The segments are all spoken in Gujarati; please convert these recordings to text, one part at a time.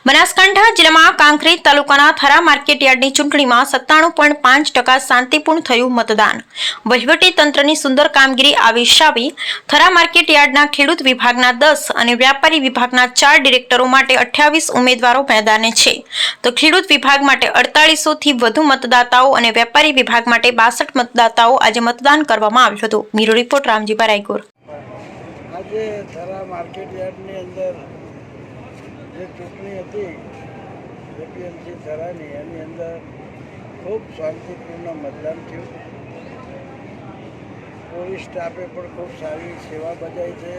બનાસકાંઠા જિલ્લામાં કાંકરેજ તાલુકાના થરા માર્કેટયાર્ડની ચૂંટણીમાં 97.5% શાંતિપૂર્ણ થયું મતદાન। વહીવટી તંત્રની સુંદર કામગીરી આવિષાવી થરા માર્કેટયાર્ડના ખેડૂત વિભાગના 10 અને વ્યાપારી વિભાગના 4 ડિરેક્ટરો માટે 28 ઉમેદવારો મેદાને છે, તો ખેડૂત વિભાગ માટે 4800 થી વધુ મતદાતાઓ અને વ્યાપારી વિભાગ માટે 62 મતદાતાઓ આજે મતદાન કરવામાં આવ્યું હતું। Bureau report Ramjibhai Raigor. આજે થરા માર્કેટયાર્ડની અંદર જે ચૂંટણી હતી એપીએમસી થરાની, એની અંદર ખૂબ શાંતિપૂર્ણ મતદાન થયું। પોલીસ સ્ટાફે પણ ખૂબ સારી સેવા બજાવી છે।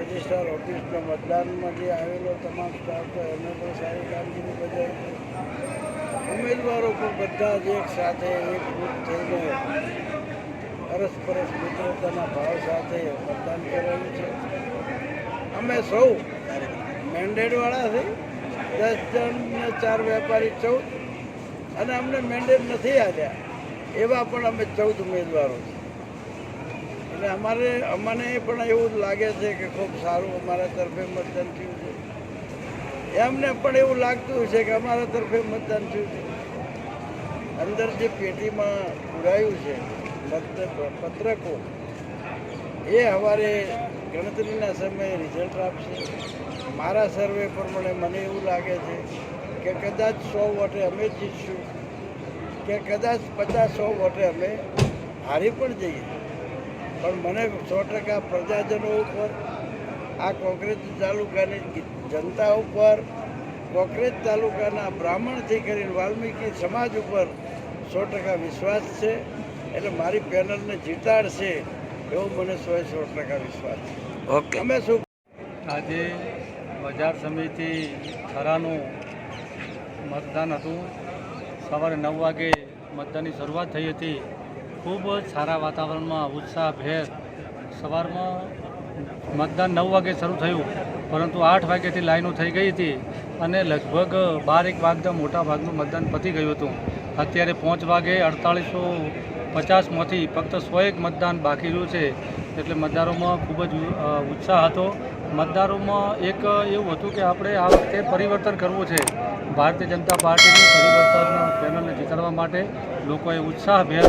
રજિસ્ટ્રાર ઓફિસનો મતદાનમાં જે આવેલો તમામ સ્ટાફ તો એમને પણ સારી કામગીરી બજાવી છે। ઉમેદવારો પણ બધા જ એક સાથે એકજૂટ થઈને અરસપરસ મિત્રતાના ભાવ સાથે મતદાન કરેલું છે। અમે સૌ મેન્ડેટવાળા છે, 10 જણ ને 4 વેપારી 14, અને અમને મેન્ડેટ નથી આવ્યા એવા પણ અમે 14 ઉમેદવારો છે। એટલે અમને પણ એવું લાગે છે કે ખૂબ સારું અમારા તરફે મતદાન થયું છે। એમને પણ એવું લાગતું છે કે અમારા તરફે મતદાન થયું છે। અંદર જે પેટીમાં પુરાયું છે પત્રકો, એ સવારે ગણતરીના સમયે રિઝલ્ટ આપશે। મારા સર્વે પ્રમાણે મને એવું લાગે છે કે કદાચ 100 વોટે અમે જીતશું, કે કદાચ 50-100 વોટે અમે હારી પણ જઈએ, પણ મને 100% પ્રજાજનો ઉપર, આ કોંકરેજ તાલુકાની જનતા ઉપર, કોંકરેજ તાલુકાના બ્રાહ્મણથી કરીને વાલ્મીકી સમાજ ઉપર 100% વિશ્વાસ છે। એટલે મારી પેનલને જીતાડશે એવો મને 100% વિશ્વાસ છે। ઓકે, અમે શું આજે બજાર સમિતિ થરાનું મતદાન હતું। સવારે 9 વાગે મતદાનની શરૂઆત થઈ હતી। ખૂબ જ સારા વાતાવરણમાં ઉત્સાહભેર સવારમાં મતદાન 9 વાગે શરૂ થયું, પરંતુ 8 વાગ્યાથી લાઈનો થઈ ગઈ હતી અને લગભગ 12-1 વાગ્યે મોટા ભાગનું મતદાન પતી ગયું હતું। અત્યારે 5 વાગે 4850માંથી ફક્ત 101 મતદાન બાકી રહ્યું છે। એટલે મતદારોમાં ખૂબ જ ઉત્સાહ હતો। મતદારોમાં એક એવું હતું કે આપણે આ વખતે પરિવર્તન કરવું છે। ભારતીય જનતા પાર્ટીનું પરિવર્તન પેનલને જીતાડવા માટે લોકોએ ઉત્સાહભેર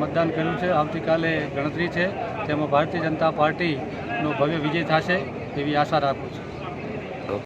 મતદાન કર્યું છે। આવતીકાલે ગણતરી છે, તેમાં ભારતીય જનતા પાર્ટીનો ભવ્ય વિજય થશે એવી આશા રાખું છું।